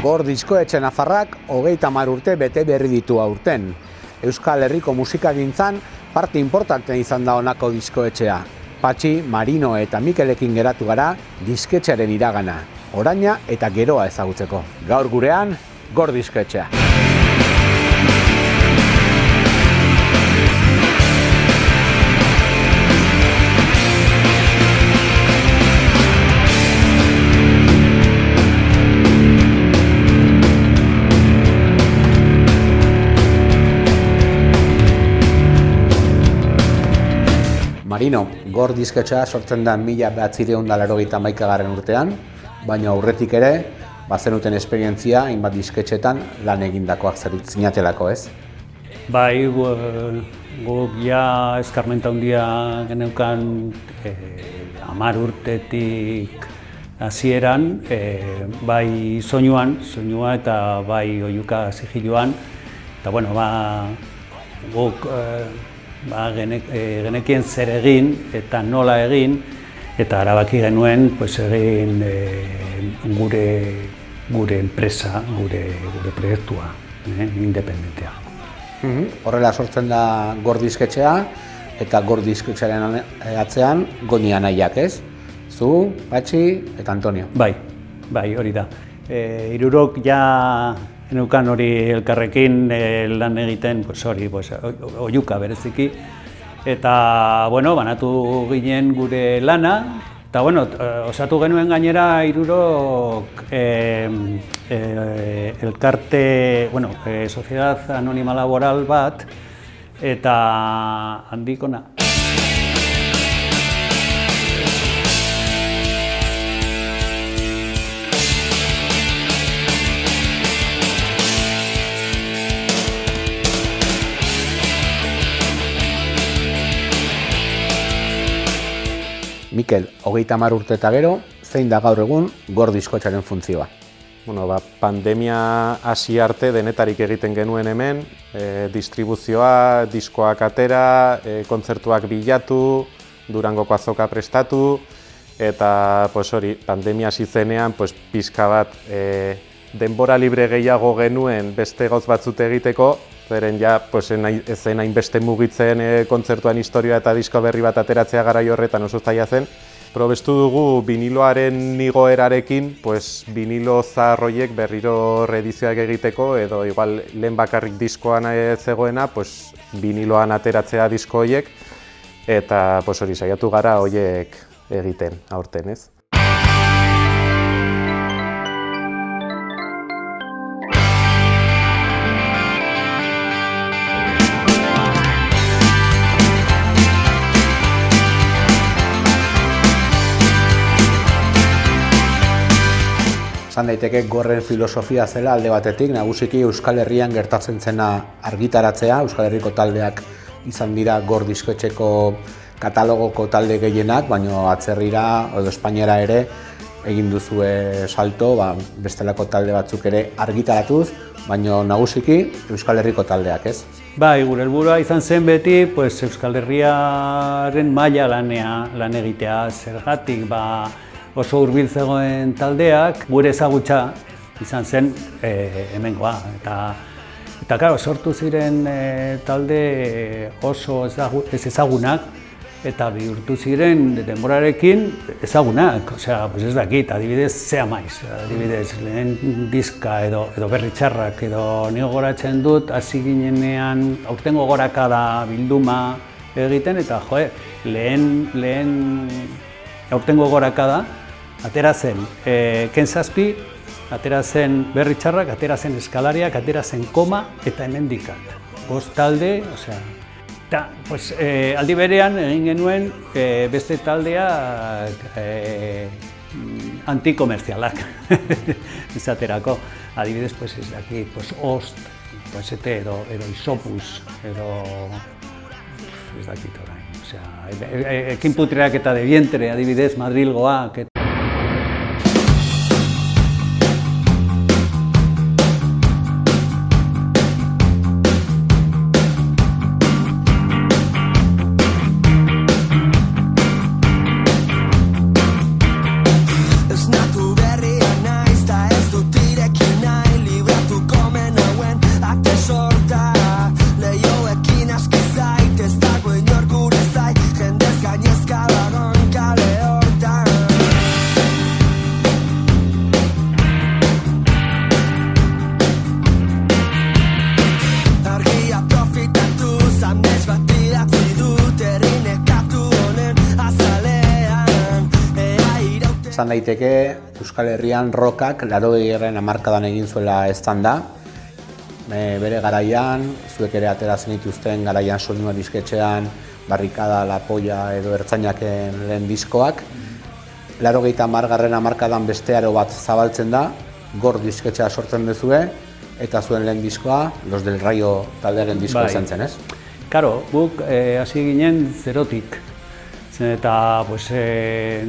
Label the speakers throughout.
Speaker 1: Gor diskoetxe nafarrak 30 urte bete berri ditu aurten. Euskal Herriko musikagintzan parte importante izan da honako diskoetxea. Patxi, Marino eta Mikelekin geratu gara disketxearen iragana, oraina eta geroa ezagutzeko. Gaur gurean, Gor diskoetxea. Marino, Gor disketxea sortzen da 1981 urtean, baina aurretik ere, bazenuten esperientzia, hainbat disketxetan lan egindakoak zinatelako, ez?
Speaker 2: Bai, guk ja eskarmenta handia geneukan 10 urtetik hasieran, bai soinua eta bai oihuka sigiluan, eta bueno, guk genekien zer egin eta nola egin, eta erabaki genuen egin gure enpresa, gure proiektua, independentea.
Speaker 1: Horrela sortzen da Gor disketxea, eta Gor disketxearen atzean Goni anaiak, ez? Zu, Patxi eta Antonio.
Speaker 2: Bai, hori da. Hirurok ja neukan hori elkarrekin lan egiten, oihuka bereziki, eta banatu ginen gure lana, eta osatu genuen gainera hirurok elkarte, Sociedad Anónima Laboral bat, eta handikona.
Speaker 1: Mikel, 30 urte eta gero, zein da gaur egun Gor diskotxearen funtzioa?
Speaker 3: Pandemia hasi arte denetarik egiten genuen hemen, distribuzioa, diskoak atera, kontzertuak bilatu, Durangoko azoka prestatu, eta pandemia hasi zenean pixka bat denbora libre gehiago genuen beste gauz batzut egiteko, zeren ez zen hainbeste mugitzen kontzertuan historia eta disko berri bat ateratzea garai horretan oso zaila zen. Probestu dugu biniloaren igoerarekin, binilo zaharroiek berriro reedizioak egiteko, edo igual lehen bakarrik diskoan zegoena, biniloan ateratzea disko horiek, eta hori saiatu gara horiek egiten aurten, ez?
Speaker 1: Esan daiteke Gorren filosofia zela alde batetik, nagusiki Euskal Herrian gertatzen zena argitaratzea, Euskal Herriko taldeak izan dira Gor disketxeko katalogoko talde gehienak, baina atzerrira edo Espainiara ere egin duzue salto, bestelako talde batzuk ere argitaratuz, baina nagusiki Euskal Herriko taldeak, ez?
Speaker 2: Bai, gure helburua izan zen beti Euskal Herriaren maila lan egitea, zergatik oso hurbil zegoen taldeak, gure ezagutza izan zen hemengoa. Eta sortu ziren talde oso ez ezagunak, eta bihurtu ziren denborarekin ezagunak. Ez dakit, adibidez, zea maiz. Adibidez, lehen diska edo berri txarrak edo nio goratzen dut, hasi ginenean aurtengo gorakada bilduma egiten, eta lehen aurtengo gorakada, atera zen Ken Zazpi, atera zen berri txarrak, atera zen eskalariak, atera zen koma eta hemendikat. 5 talde, eta aldi berean egin genuen beste taldeak antikomerzialak izaterako. Adibidez, ez dakit, Ost, edo Isopus, edo ez dakit orain. Ekinputreak eta de vientre, adibidez, Madrilgoak.
Speaker 4: Ez natu berria naiz, ta ez dut irekin nahi.
Speaker 1: Esan daiteke, Euskal Herrian rockak 80. hamarkadan egin zuela eztanda. Bere garaian, zuek ere atera zenituzten garaian soinua disketxean, Barrikada, La Polla edo Ertzainaken lehen diskoak. 80. hamarkadan beste aro bat zabaltzen da, Gor disketxea sortzen duzue, eta zuen lehen diskoa, Los del Rayo taldearen diskoa izan zen, ez?
Speaker 2: Karo, guk hasi ginen zerotik. Eta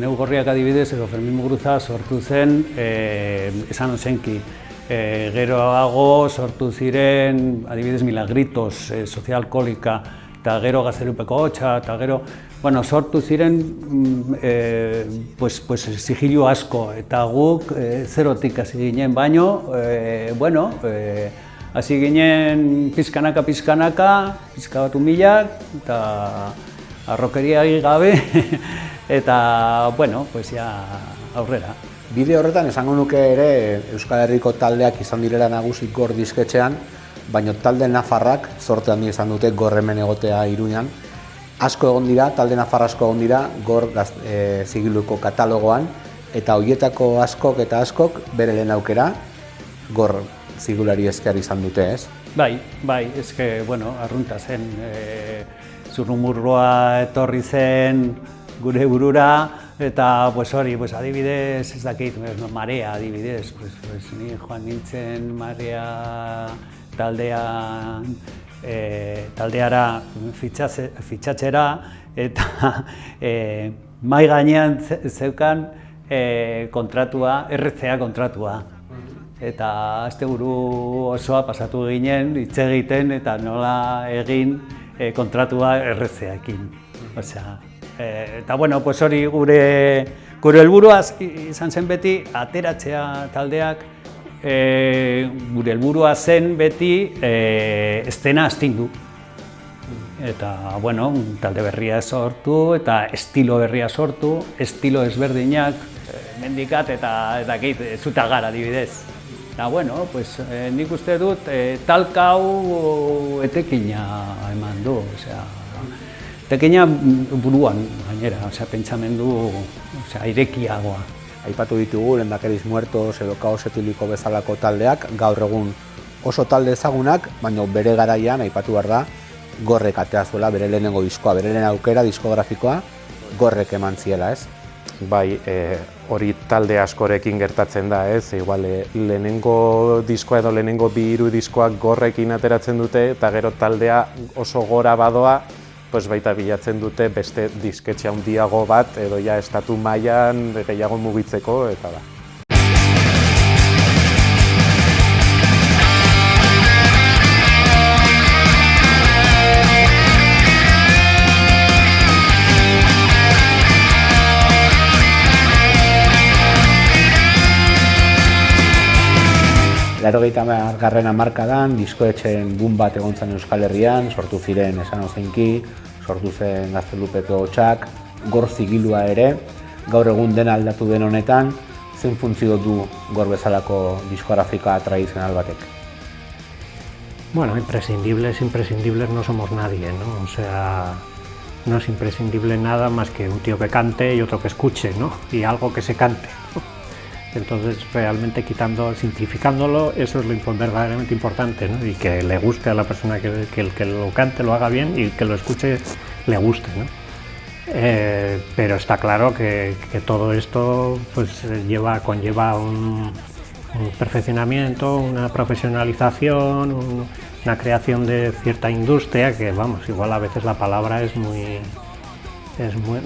Speaker 2: Neu Gorriak adibidez edo Fermin Muguruza sortu zen esan ozenki. Geroago sortu ziren adibidez Milagritos, Sozialkolika, eta gero Gaztelupeko Hotxa, eta gero sortu ziren sigilu asko, eta guk zerotik hasi ginen, baino, hasi ginen pizkanaka, pizka bat humilak, eta arrokeriari gabe, eta, aurrera.
Speaker 1: Bide horretan esango nuke ere Euskal Herriko taldeak izan direla nagusi Gor disketxean, baina talde nafarrak zorte handi izan dute Gor hemen egotea Iruñan. Asko egon dira, talde nafar asko egon dira Gor zigiluko katalogoan, eta horietako askok bere lehen aukera Gor zigulari esker izan dute, ez?
Speaker 2: Bai, eske, arrunta zen. Zurrumurrua etorri zen gure burura, eta adibidez, ez dakit, Marea adibidez, ni joan nintzen Marea taldeara fitxatzera, eta mai gainean zeukan kontratua, RCA kontratua. Eta asteburu osoa pasatu ginen, hitz egiten eta nola egin kontratua RCAekin. Eta hori gure helburua izan zen beti ateratzea taldeak, gure helburua zen beti eszena astindu. Eta talde berria sortu eta estilo berria sortu, estilo ezberdinak, mendikat eta Zutagar adibidez. Eta nik uste dut talka hau etekina eman du, etekina buruan gainera, pentsamendu irekiagoa. Aipatu ditugu Lehendakariz Muertos edo Kaos Etiliko bezalako taldeak, gaur egun oso talde ezagunak, baina bere garaian aipatu behar da Gorrek atea zuela bere lehenengo diskoa, bere lehen aukera diskografikoa Gorrek eman ziela, ez?
Speaker 3: Bai, hori talde askorekin gertatzen da, ez? Igual, lehenengo diskoa edo lehenengo 2-3 diskoak Gorrekin ateratzen dute, eta gero taldea oso gora badoa, baita bilatzen dute beste disketxe handiago bat, edo ja estatu mailan gehiago mugitzeko, eta da.
Speaker 1: Garren hamarkadan, diskoetxeen boom bat egon zen Euskal Herrian, sortu ziren esan ozenki, sortu zen Gaztelupeko Hotxak, Gor zigilua ere, gaur egun dena aldatu den honetan, zein funtzio du Gor bezalako diskografika tradizional batek?
Speaker 4: Bueno, imprescindibles no somos nadie, ¿no? O sea, no es imprescindible nada más que un tío que cante y otro que escuche, ¿no? Y algo que se cante. Entonces, realmente simplificándolo, eso es lo verdaderamente importante, ¿no? Y que le guste a la persona que lo cante, lo haga bien, y que lo escuche, le guste, ¿no? Pero está claro que todo esto conlleva un perfeccionamiento, una profesionalización, una creación de cierta industria que, igual a veces la palabra es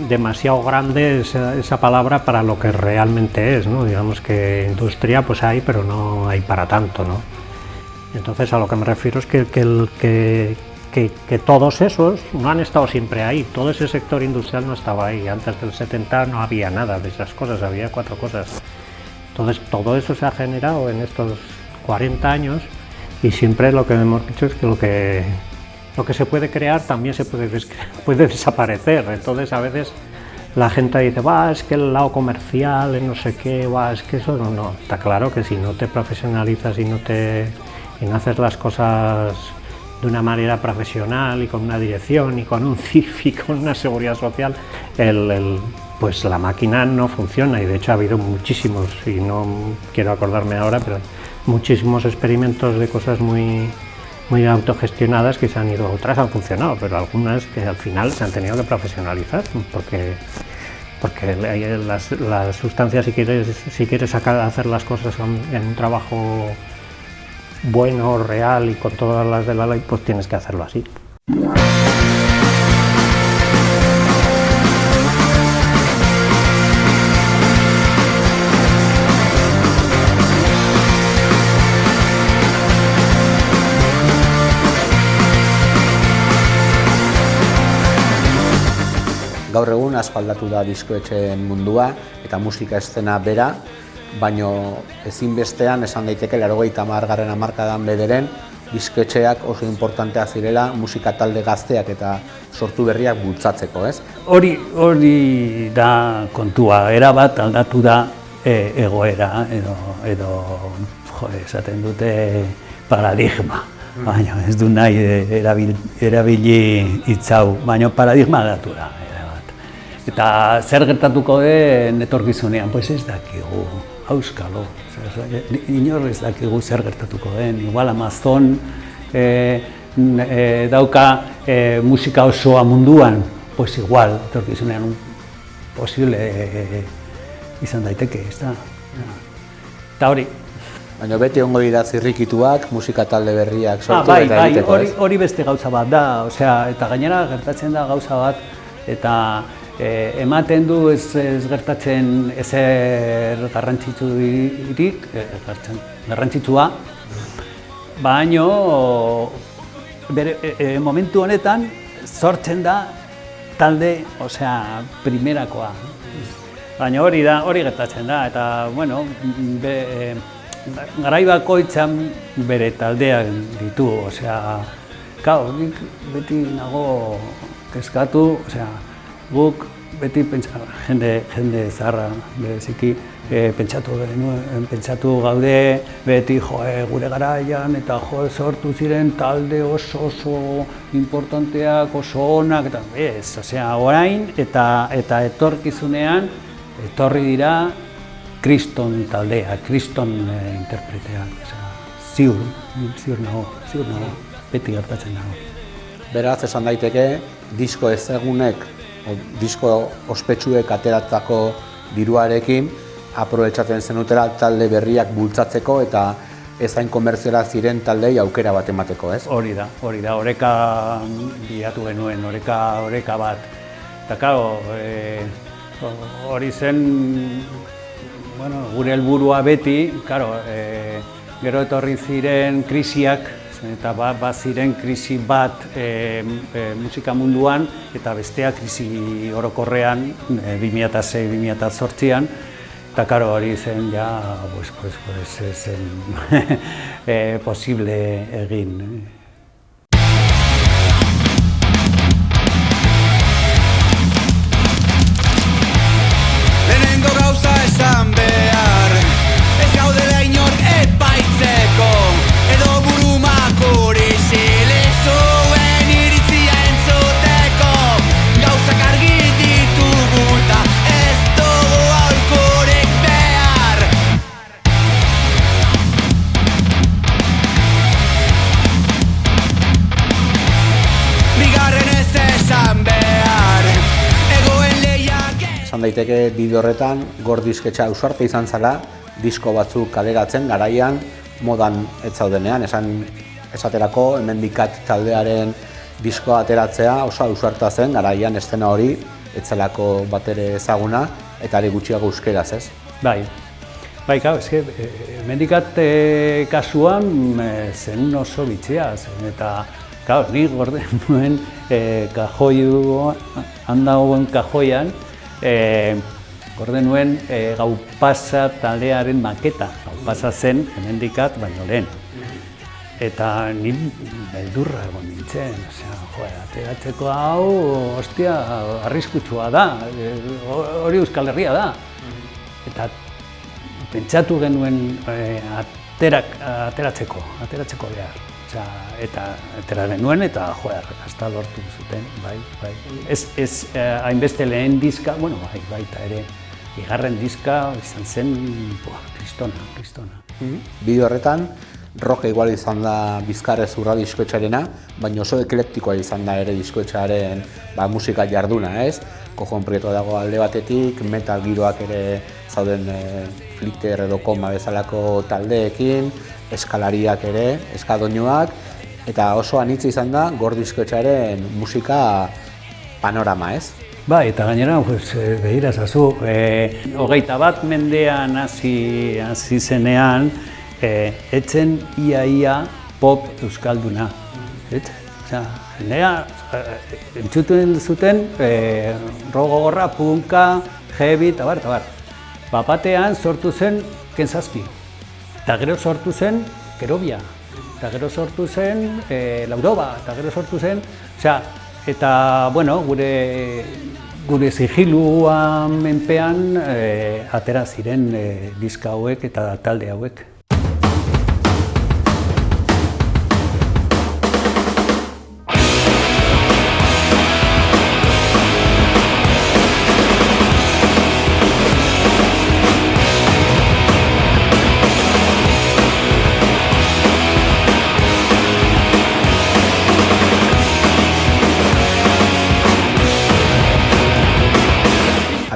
Speaker 4: demasiado grande esa palabra para lo que realmente es, ¿no? Digamos que industria pues hay, pero no hay para tanto, ¿no? Entonces a lo que me refiero es que todos esos no han estado siempre ahí, todo ese sector industrial no estaba ahí, antes del 70 no había nada de esas cosas, había 4 cosas. Entonces todo eso se ha generado en estos 40 años y siempre lo que hemos dicho es que lo que se puede crear también se puede desaparecer. Entonces a veces la gente dice, es que el lado comercial, no sé qué, es que eso no. Está claro que si no te profesionalizas y no haces las cosas de una manera profesional y con una dirección y con un CIF y con una seguridad social, pues la máquina no funciona y de hecho ha habido muchísimos, y no quiero acordarme ahora, pero muchísimos experimentos de cosas muy autogestionadas que se han ido, otras han funcionado, pero algunas que al final se han tenido que profesionalizar porque las sustancias, si quieres hacer las cosas en un trabajo bueno, real y con todas las de la ley, pues tienes que hacerlo así.
Speaker 1: Gaur egun asko aldatu da diskoetxeen mundua eta musika eszena bera, baino ezinbestean esan daiteke 80. hamarkadan bederen diskoetxeak oso importantea zirela musika talde gazteak eta sortu berriak bultzatzeko, ez?
Speaker 2: Hori da kontua, erabat aldatu da egoera edo esaten dute paradigma. Baina ez du nahi erabili hitz hau, baina paradigma aldatu da. Eta zer gertatuko den etorkizunean, pues ez dakigu, auskalo. Inor ez dakigu zer gertatuko den. Igual Amazon dauka musika osoa munduan, pues igual etorkizunean posible izan daiteke, ez da. Eta hori.
Speaker 1: Baina beti ongo dira zirrikituak, musika talde berriak sortu eta egiteko, ez?
Speaker 2: Hori beste gauza bat da, eta gainera gertatzen da gauza bat, eta ematen du ez gertatzen ezer garrantzitsua, baina momentu honetan sortzen da talde, primerakoa. Baina hori gertatzen da, eta, bueno, garai bakoitzan bere taldeak ditu, nik beti nago kezkatu, guk beti jende zaharra bereziki pentsatu gaude, beti gure garaian eta sortu ziren talde oso importanteak, oso onak, eta ez, orain eta etorkizunean etorri dira kriston taldea, kriston interpreteak, ziur nago, beti gertatzen nago.
Speaker 1: Beraz, esan daiteke, disko ezagunek, disko ospetsuek ateratako diruarekin aprobetxatzen zenutela talde berriak bultzatzeko eta ezain komertziala ziren taldei aukera bat emateko, ez?
Speaker 2: Hori da, oreka bilatu genuen, oreka bat. Eta claro, hori zen, gure helburua beti, gero etorri ziren krisiak, eta ziren krisi bat musika munduan eta bestea krisi orokorrean 2006-2008an, eta hori zen zen posible egin.
Speaker 5: Lehenengo gauza esan behar, ez gaudela inor epaitzeko, edo burumakuri zilezuen iritzia entzuteko, gauzak argi ditugu eta ez dugu aholkurik behar. Bigarren ez esan behar, egoen lehiak
Speaker 1: Esan daiteke bide horretan Gor disketxa ausarte izan zela, disko batzuk kaleratzen garaian modan ez zaudenean, esaterako Hemendikat taldearen diskoa ateratzea oso ausarta zen, garaian eszena hori ez zelako batere ezaguna eta ari gutxiago euskeraz, ez?
Speaker 2: Bai, Hemendikat kasuan zen oso bitxia zen, eta nik gorde nuen handagoen kajoian, gorde nuen Gau Pasa taldearen maketa, Gau Pasa zen Hemendikat baino lehen. Eta ni beldurra egon nintzen, ateratzeko hau, arriskutsua da, hori Euskal Herria da. Eta pentsatu genuen ateratzeko behar. Eta atera genuen eta arrakasta lortu zuten, bai. Ez hainbeste lehen diska, baita ere, bigarren diska izan zen, kristona.
Speaker 1: Bideo horretan, rock igual izan da Bizkarrezurra diskoetxearena, baina oso eklektikoa izan da ere diskoetxearen musika jarduna, ez? Kojon Prieto dago alde batetik, metal giroak ere zauden Flicker edo Koma bezalako taldeekin, eskalariak ere, eskadoinuak, eta oso anitza izan da Gor diskoetxearen musika panorama, ez?
Speaker 2: Ba, eta gainera, begira zazu, 21 mendean hasi zenean, etzen ia pop euskalduna. Jendea, entzuten zuten, rogogorra, punka, heavy, eta bar. Bapatean sortu zen Ken Zazpi, eta gero sortu zen Kerobia, eta gero sortu zen Lauroba, eta gero sortu zen, eta, gure sigiluan menpean atera ziren diska hauek eta talde hauek.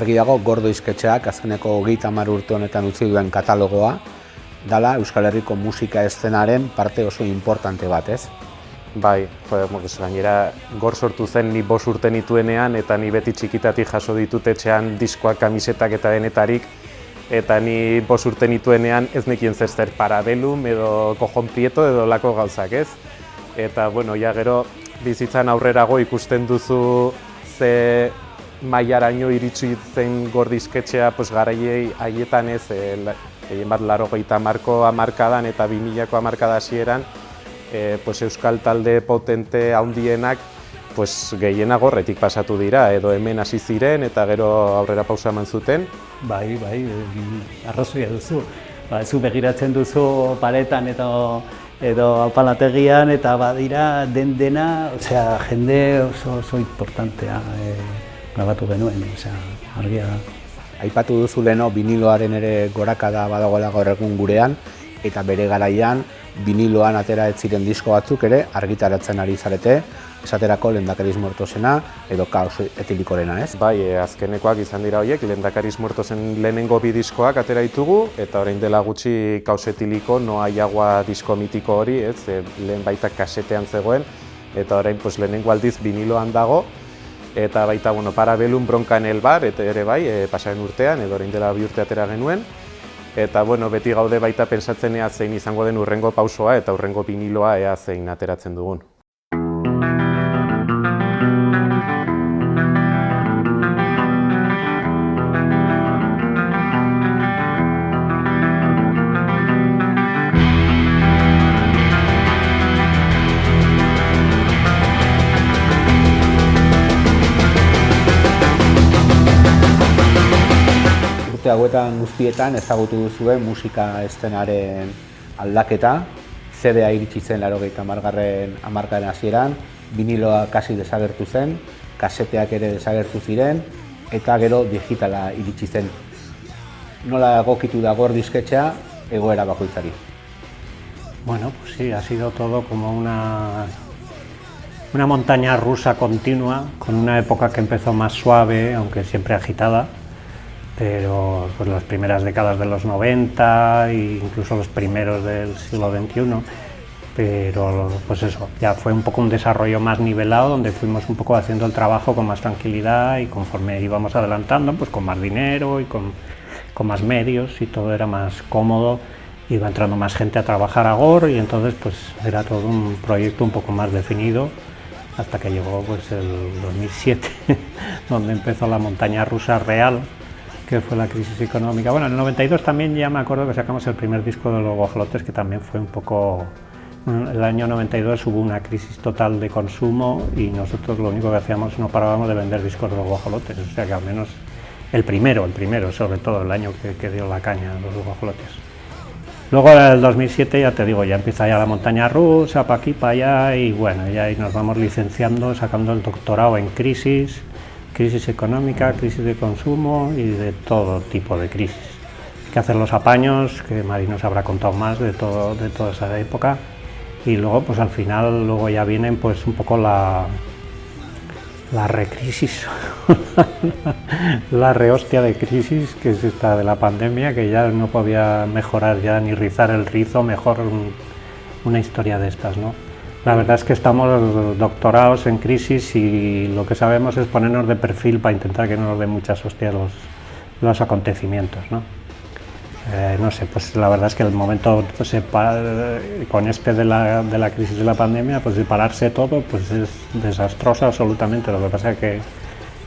Speaker 1: Argi dago Gor diskoetxeak azkeneko 30 urte honetan utzi duen katalogoa dala Euskal Herriko musika eszenaren parte oso importante bat, ez?
Speaker 3: Bai, gainera Gor sortu zen ni 5 urte nituenean eta ni beti txikitatik jaso ditut etxean diskoak, kamisetak eta denetarik, eta ni 5 urte nituenean ez nekien zer Parabellum edo Kojon Prieto edo lako gauzak, ez? Eta gero bizitzan aurrerago ikusten duzu ze mailaraino iritsi zen Gor disketxea garaiei haietan ez, gehien bat 80ko hamarkadan eta 2000ko hamarkada hasieran, euskal talde potente handienak gehiena Gorretik pasatu dira, edo hemen hasi ziren eta gero aurrera pausa eman zuten.
Speaker 2: Bai, arrazoia duzu. Zu begiratzen duzu paretan edo apalategian eta badira dena, jende oso importantea grabatu genuen, argia da.
Speaker 1: Aipatu duzu leheno biniloaren ere gorakada badagoela gaur egun gurean, eta bere garaian biniloan atera ez ziren disko batzuk ere argitaratzen ari zarete, esaterako Lehendakariz Muertosena edo Kaos Etilikorena, ez?
Speaker 3: Bai, azkenekoak izan dira horiek, Lehendakariz Muertosen lehenengo 2 diskoak atera ditugu, eta orain dela gutxi Kaos Etiliko, Noa Iagua disko mitiko hori, ez? Lehen baita kasetean zegoen, eta orain lehenengo aldiz biniloan dago, eta baita Parabellum, Bronka en el Bar, eta ere bai, pasaren urtean, edo orain dela 2 urte atera genuen. Eta beti gaude baita pentsatzen ea zein izango den hurrengo pausoa eta hurrengo biniloa ea zein ateratzen dugun.
Speaker 1: Hauetan guztietan ezagutu duzue musika eszenaren aldaketa, CD-a iritsi zen 80. hamarkadaren hasieran, biniloa kasi desagertu zen, kaseteak ere desagertu ziren, eta gero digitala iritsi zen. Nola egokitu da Gor disketxea egoera bakoitzari?
Speaker 4: Bueno, pues sí, ha sido todo como una montaña rusa continua, con una época que empezó más suave, aunque siempre agitada, pero las primeras décadas de los 90 e incluso los primeros del siglo XXI, pero pues eso, ya fue un poco un desarrollo más nivelado, donde fuimos un poco haciendo el trabajo con más tranquilidad y conforme íbamos adelantando, pues con más dinero y con más medios y todo era más cómodo, iba entrando más gente a trabajar a Gor y entonces pues era todo un proyecto un poco más definido, hasta que llegó pues el 2007, donde empezó la montaña rusa real, que fue la crisis económica. Bueno, en el 92 también ya me acuerdo que sacamos el primer disco de los Guajolotes, que también fue un poco... El año 92 hubo una crisis total de consumo y nosotros lo único que hacíamos, no parábamos de vender discos de los Guajolotes, o sea que al menos el primero, sobre todo el año que dio la caña a los Guajolotes. Luego en el 2007, ya te digo, ya empieza ya la montaña rusa, para aquí, para allá, y bueno, ya ahí nos vamos licenciando, sacando el doctorado en crisis económica, crisis de consumo y de todo tipo de crisis. Hay que hacer los apaños, que Mari nos habrá contado más de toda esa época, y luego pues al final luego ya vienen pues un poco la recrisis, la rehostia de crisis, que es esta de la pandemia, que ya no podía mejorar ya ni rizar el rizo mejor una historia de estas, ¿no? La verdad es que estamos doctorados en crisis y lo que sabemos es ponernos de perfil para intentar que no nos den muchas hostias los acontecimimientos, ¿no? No sé, pues la verdad es que el momento pues, con de la crisis de la pandemia, pues separarse todo pues es desastroso absolutamente. Lo que pasa es que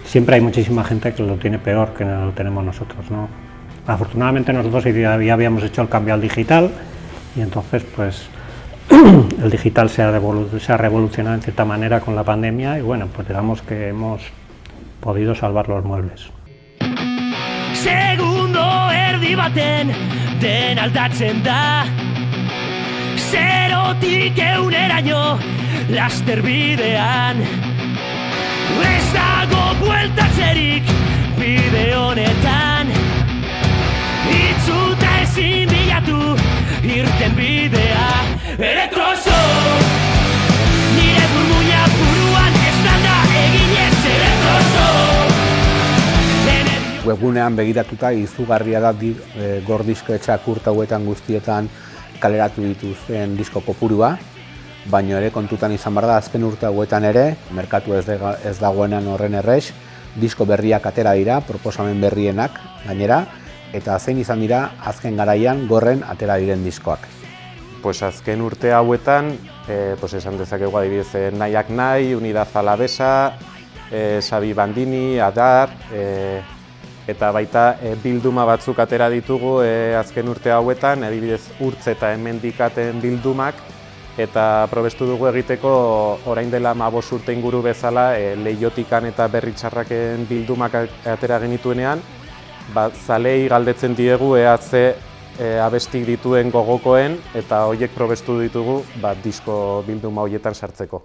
Speaker 4: siempre hay muchísima gente que lo tiene peor que no lo tenemos nosotros, ¿no? Afortunadamente nosotros ya habíamos hecho el cambio al digital y entonces pues el digital se ha revolucionado en cierta manera con la pandemia y bueno, pues digamos que hemos podido salvar los muebles.
Speaker 5: Segundo erdi baten den aldatzen da Zerotik euneraino laster bidean Ez dago bueltatzerik bide honetan Itzuta ezin bilatu irten bidea Elektroso nire burmuina buruan ez da eginez elektroso
Speaker 1: Webgunean begiratuta izugarria da Gor diskoetxeak urte hauetan guztietan kaleratu dituzten disko kopurua, baina ere kontutan izan behar da azken urte hauetan ere, merkatu ez dagoenan horren errex, disko berriak atera dira, proposamen berrienak gainera, eta zein izan dira azken garaian Gorren atera diren diskoak.
Speaker 3: Pues azken urte hauetan, pues esan dezakegu adibidez Nahiak Nahi, Unidad Alavesa, Xabi Bandini, Adar, eta baita bilduma batzuk atera ditugu azken urte hauetan, adibidez Urtz eta Hemendikaten bildumak, eta probestu dugu egiteko orain dela 15 urte inguru bezala Leiotikan eta Berritxarraken bildumak atera genituenean, zalei galdetzen diegu ze abestik dituen gogokoen eta horiek probestu ditugu disko bilduma horietan sartzeko.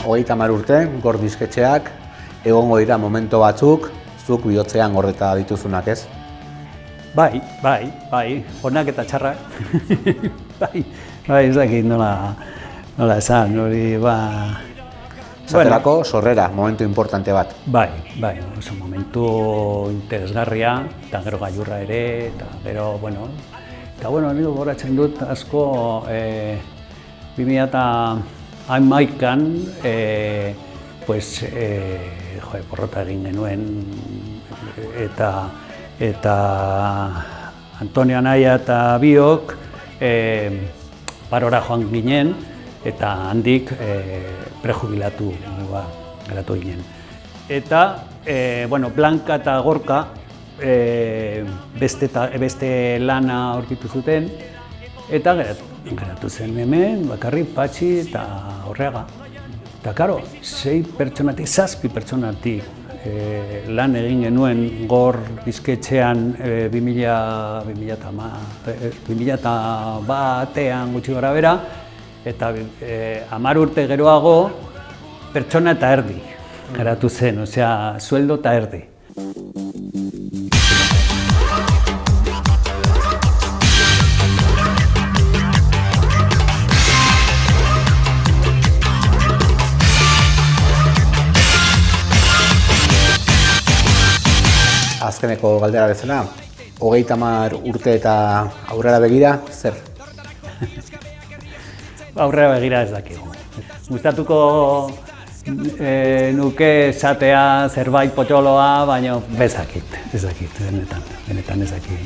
Speaker 1: Hogeita hamar urte, Gor disketxeak, egongo dira momento batzuk, zuk bihotzean gordeta dituzunak, ez?
Speaker 2: Bai, onak eta txarrak. bai, ez dakit nola esan, hori,
Speaker 1: Zaterako sorrera, momentu importante bat.
Speaker 2: Bai, oso momentu interesgarria, eta gero gailurra ere, eta gero, nire gogoratzen dut asko 2011an, porrota egin genuen, eta Antonio Anaia eta biok parora joan ginen, eta handik prejubilatu geratu ginen. Eta, Blanka eta Gorka beste lana aurkitu zuten, eta geratu zen hemen, bakarrik Patxi eta Orrega. Eta, karo, 7 pertsonatik lan egin genuen Gor disketxean 2001an gutxi gara bera, eta 10 urte geroago pertsona eta erdi geratu zen, sueldo eta erdi.
Speaker 1: Azkeneko galdera bezala, 30 urte eta aurrera begira, zer?
Speaker 2: Aurrera begira ez dakigu. Gustatuko nuke esatea zerbait potoloa, baina ez dakit, benetan ez dakit.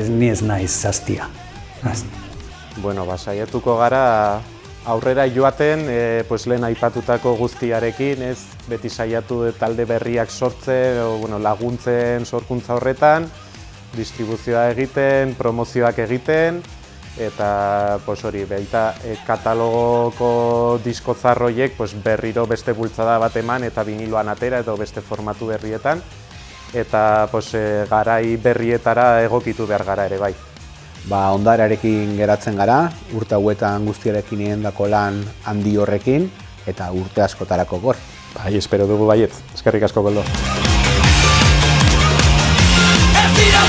Speaker 2: Ni ez naiz zaztia.
Speaker 3: Saiatuko gara aurrera joaten pues lehen aipatutako guztiarekin, ez beti saiatu talde berriak sortzen, laguntzen sorkuntza horretan, distribuzioa egiten, promozioak egiten, eta baita katalogoko disko zarroiek berriro beste bultzada bat eman eta viniloan atera edo beste formatu berrietan, eta garai berrietara egokitu behar gara ere bai.
Speaker 1: Ondararekin geratzen gara, urte hauetan guztiarekin egindako lan handi horrekin, eta urte askotarako gor.
Speaker 3: Bai, espero dugu baiet. Eskerrik asko, Koldo.
Speaker 5: Ez dira